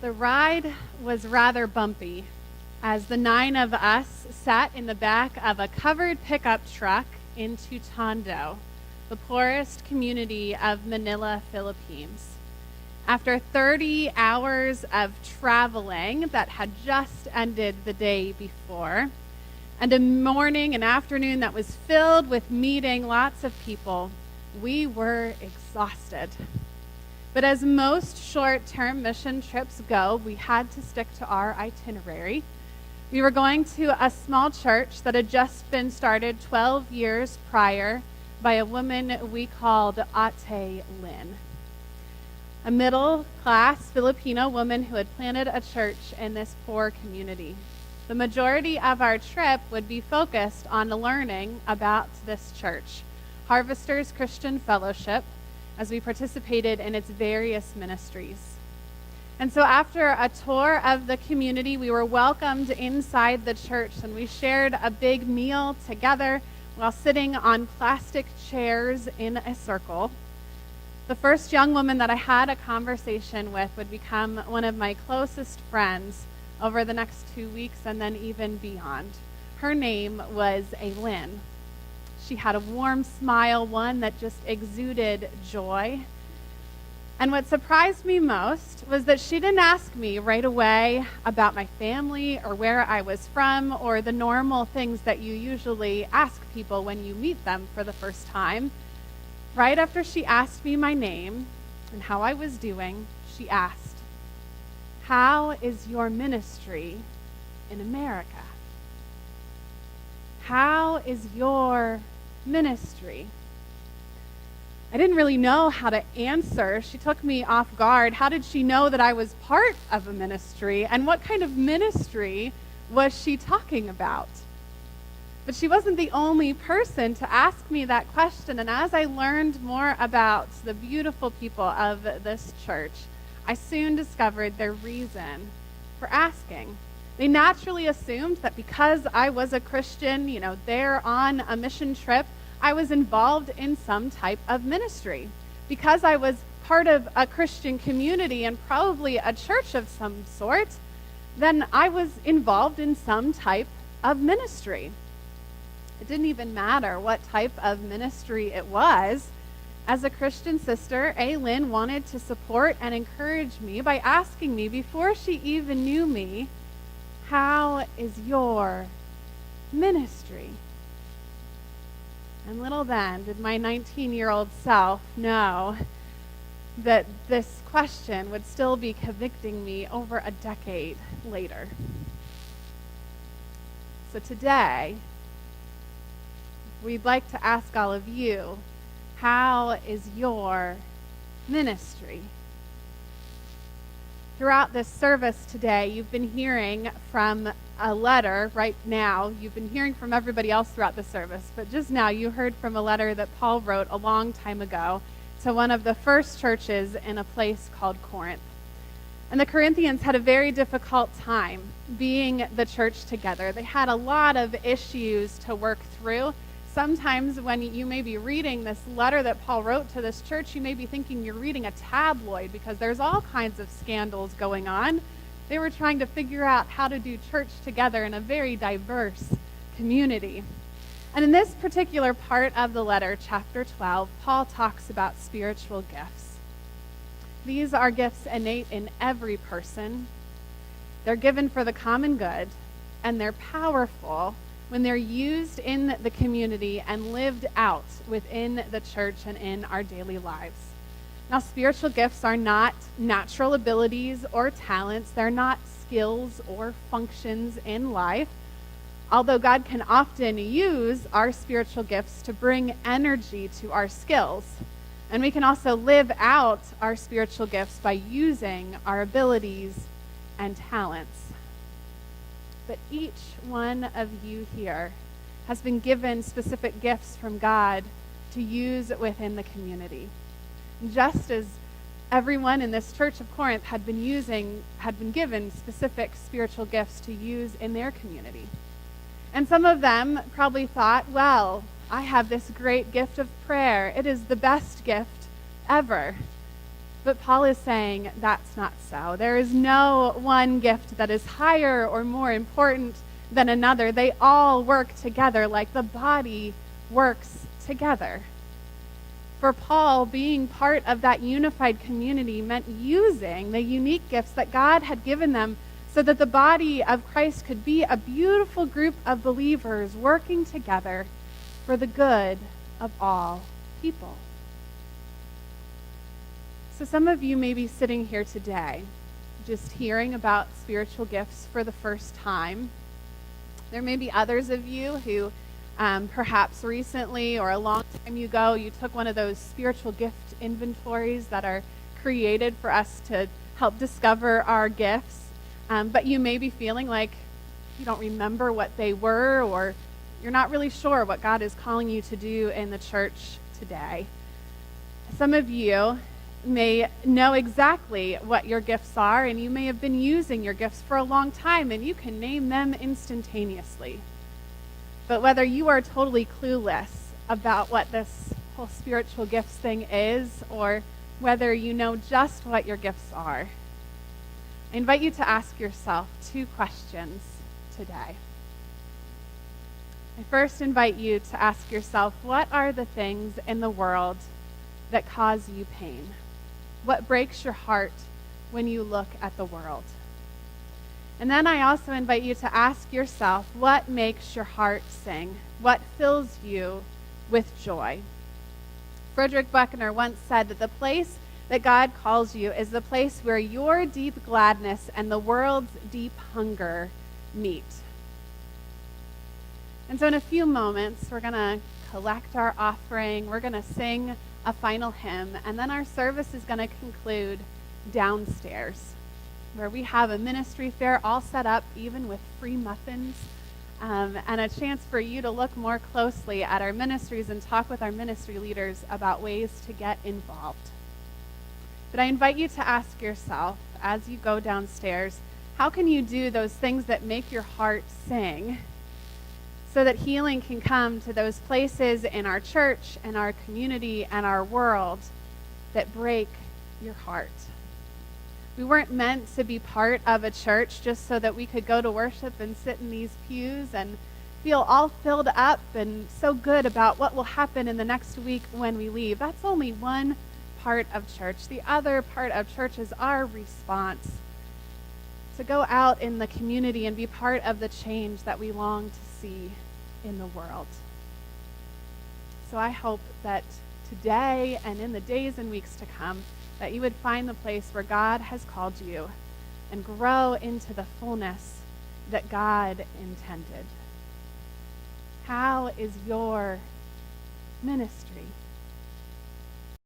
The ride was rather bumpy as the 9 of us sat in the back of a covered pickup truck into Tondo, the poorest community of Manila, Philippines. After 30 hours of traveling that had just ended the day before, and a morning and afternoon that was filled with meeting lots of people, we were exhausted. But as most short-term mission trips go, we had to stick to our itinerary. We were going to a small church that had just been started 12 years prior by a woman we called Ate Lynn, a middle-class Filipino woman who had planted a church in this poor community. The majority of our trip would be focused on learning about this church, Harvesters Christian Fellowship, as we participated in its various ministries. And so after a tour of the community, we were welcomed inside the church, and we shared a big meal together while sitting on plastic chairs in a circle. The first young woman that I had a conversation with would become one of my closest friends over the next 2 weeks and then even beyond. Her name was Aylin. She had a warm smile, one that just exuded joy. And what surprised me most was that she didn't ask me right away about my family or where I was from or the normal things that you usually ask people when you meet them for the first time. Right after she asked me my name and how I was doing, she asked, "How is your ministry in America? How is your ministry?" I didn't really know how to answer. She took me off guard. How did she know that I was part of a ministry? And what kind of ministry was she talking about? But she wasn't the only person to ask me that question. And as I learned more about the beautiful people of this church, I soon discovered their reason for asking. They naturally assumed that because I was a Christian, there on a mission trip, I was involved in some type of ministry. Because I was part of a Christian community and probably a church of some sort, then I was involved in some type of ministry. It didn't even matter what type of ministry it was. As a Christian sister, Aylin wanted to support and encourage me by asking me, before she even knew me, "How is your ministry?" And little then did my 19-year-old self know that this question would still be convicting me over a decade later. So today, we'd like to ask all of you, how is your ministry? Throughout this service today, you've been hearing from a letter right now. You've been hearing from everybody else throughout the service, but just now you heard from a letter that Paul wrote a long time ago to one of the first churches in a place called Corinth. And the Corinthians had a very difficult time being the church together. They had a lot of issues to work through. Sometimes when you may be reading this letter that Paul wrote to this church, you may be thinking you're reading a tabloid because there's all kinds of scandals going on. They were trying to figure out how to do church together in a very diverse community. And in this particular part of the letter, chapter 12, Paul talks about spiritual gifts. These are gifts innate in every person. They're given for the common good, and they're powerful when they're used in the community and lived out within the church and in our daily lives. Now, spiritual gifts are not natural abilities or talents. They're not skills or functions in life. Although God can often use our spiritual gifts to bring energy to our skills. And we can also live out our spiritual gifts by using our abilities and talents. But each one of you here has been given specific gifts from God to use within the community. Just as everyone in this church of Corinth had been given specific spiritual gifts to use in their community. And some of them probably thought, well, I have this great gift of prayer. It is the best gift ever. But Paul is saying that's not so. There is no one gift that is higher or more important than another. They all work together like the body works together. For Paul, being part of that unified community meant using the unique gifts that God had given them so that the body of Christ could be a beautiful group of believers working together for the good of all people. So some of you may be sitting here today just hearing about spiritual gifts for the first time. There may be others of you who perhaps recently or a long time ago you took one of those spiritual gift inventories that are created for us to help discover our gifts. But you may be feeling like you don't remember what they were, or you're not really sure what God is calling you to do in the church today. Some of you may know exactly what your gifts are, and you may have been using your gifts for a long time, and you can name them instantaneously. But whether you are totally clueless about what this whole spiritual gifts thing is, or whether you know just what your gifts are, I invite you to ask yourself 2 questions today. I first invite you to ask yourself, what are the things in the world that cause you pain? What breaks your heart when you look at the world? And then I also invite you to ask yourself, what makes your heart sing? What fills you with joy? Frederick Buechner once said that the place that God calls you is the place where your deep gladness and the world's deep hunger meet. And so in a few moments, we're going to collect our offering. We're going to sing a final hymn, and then our service is going to conclude downstairs, where we have a ministry fair all set up, even with free muffins, and a chance for you to look more closely at our ministries and talk with our ministry leaders about ways to get involved. But I invite you to ask yourself, as you go downstairs, how can you do those things that make your heart sing so that healing can come to those places in our church and our community and our world that break your heart? We weren't meant to be part of a church just so that we could go to worship and sit in these pews and feel all filled up and so good about what will happen in the next week when we leave. That's only one part of church. The other part of church is our response to go out in the community and be part of the change that we long to see in the world. So I hope that today and in the days and weeks to come, that you would find the place where God has called you and grow into the fullness that God intended. How is your ministry?